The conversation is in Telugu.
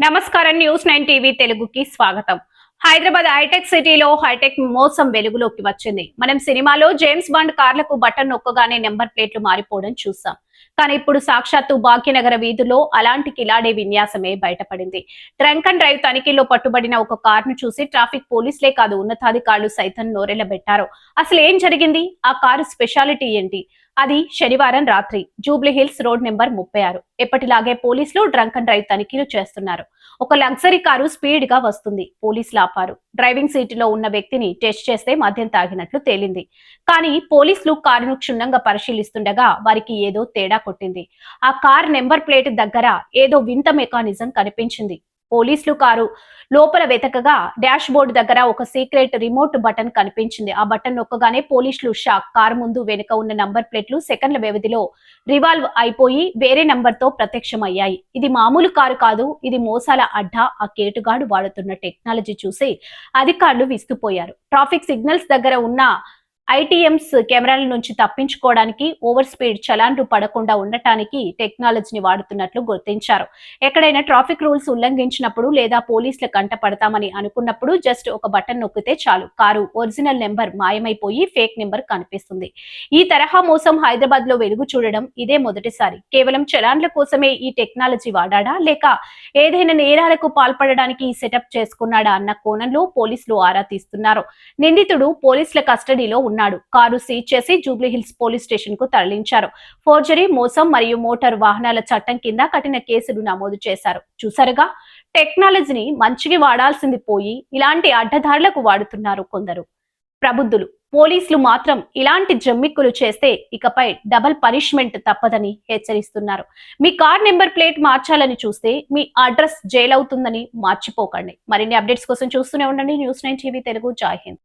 నమస్కారం న్యూస్ 9 టీవీ తెలుగుకి స్వాగతం. హైదరాబాద్ హైటెక్ సిటీలో హైటెక్ మోసం వెలుగులోకి వచ్చింది. మనం సినిమాలో జేమ్స్ బాండ్ కార్లకు బటన్ నొక్కగానే నెంబర్ ప్లేట్లు మారిపోవడం చూసాం. కానీ ఇప్పుడు సాక్షాత్తు భాగ్యనగర వీధుల్లో అలాంటి కిలాడే విన్యాసమే బయటపడింది. డ్రంక్ అండ్ డ్రైవ్ తనిఖీలో పట్టుబడిన ఒక కారును చూసి ట్రాఫిక్ పోలీసులే కాదు ఉన్నతాధికారులు సైతం నోరెళ్లబెట్టారు. అసలు ఏం జరిగింది? ఆ కారు స్పెషాలిటీ ఏంటి? అది శనివారం రాత్రి జూబ్లీ హిల్స్ రోడ్ నెంబర్ 36. ఎప్పటిలాగే పోలీసులు డ్రంక్ అండ్ డ్రైవ్ తనిఖీలు చేస్తున్నారు. ఒక లగ్జరీ కారు స్పీడ్ గా వస్తుంది. పోలీసులు ఆపారు. డ్రైవింగ్ సీటులో ఉన్న వ్యక్తిని టెస్ట్ చేస్తే మద్యం తాగినట్లు తేలింది. కానీ పోలీసులు కారును క్షుణ్ణంగా పరిశీలిస్తుండగా వారికి ఏదో తేడా కొట్టింది. ఆ కార్ నెంబర్ ప్లేట్ దగ్గర ఏదో వింత మెకానిజం కనిపించింది. పోలీసులు కారు లోపల వెతకగా డాష్ బోర్డు దగ్గర ఒక సీక్రెట్ రిమోట్ బటన్ కనిపించింది. ఆ బటన్ నొక్కగానే పోలీసులు షాక్. కారు ముందు వెనుక ఉన్న నంబర్ ప్లేట్లు సెకండ్ల వ్యవధిలో రివాల్వ్ అయిపోయి వేరే నంబర్ తో ప్రత్యక్షమయ్యాయి. ఇది మామూలు కారు కాదు, ఇది మోసాల అడ్డా. ఆ కేటుగాడు వాడుతున్న టెక్నాలజీ చూసి అధికారులు విస్తుపోయారు. ట్రాఫిక్ సిగ్నల్స్ దగ్గర ఉన్న ఐటీఎంస్ కెమెరాల నుంచి తప్పించుకోవడానికి, ఓవర్ స్పీడ్ చలాన్లు పడకుండా ఉండటానికి టెక్నాలజీని వాడుతున్నట్లు గుర్తించారు. ఎక్కడైనా ట్రాఫిక్ రూల్స్ ఉల్లంఘించినప్పుడు లేదా పోలీసుల కంట పడతామని అనుకున్నప్పుడు జస్ట్ ఒక బటన్ నొక్కితే చాలు, కారు ఒరిజినల్ నెంబర్ మాయమైపోయి ఫేక్ నెంబర్ కనిపిస్తుంది. ఈ తరహా మోసం హైదరాబాద్ లో వెలుగు చూడడం ఇదే మొదటిసారి. కేవలం చలాన్ల కోసమే ఈ టెక్నాలజీ వాడాడా, లేక ఏదైనా నేరాలకు పాల్పడడానికి ఈ సెటప్ చేసుకున్నాడా అన్న కోణంలో పోలీసులు ఆరా తీస్తున్నారు. నిందితుడు పోలీసుల కస్టడీలో ఉన్నాడు. కారు సీజ్ చేసి జూబ్లీ హిల్స్ పోలీస్ స్టేషన్ కు తరలించారు. ఫోర్జరీ, మోసం మరియు మోటార్ వాహనాల చట్టం కింద కఠిన కేసులు నమోదు చేశారు. చూసారుగా, టెక్నాలజీని మంచిగా వాడాల్సింది పోయి ఇలాంటి అడ్డదారులకు వాడుతున్నారు కొందరు ప్రబుద్ధులు. పోలీసులు మాత్రం ఇలాంటి జమ్మిక్కులు చేస్తే ఇకపై డబుల్ పనిష్మెంట్ తప్పదని హెచ్చరిస్తున్నారు. మీ కార్ నెంబర్ ప్లేట్ మార్చాలని చూస్తే మీ అడ్రస్ జైల్ అవుతుందని మర్చిపోకండి. మరిన్ని అప్డేట్స్ కోసం చూస్తూనే ఉండండి న్యూస్ 9 టీవీ తెలుగు. జై హింద్.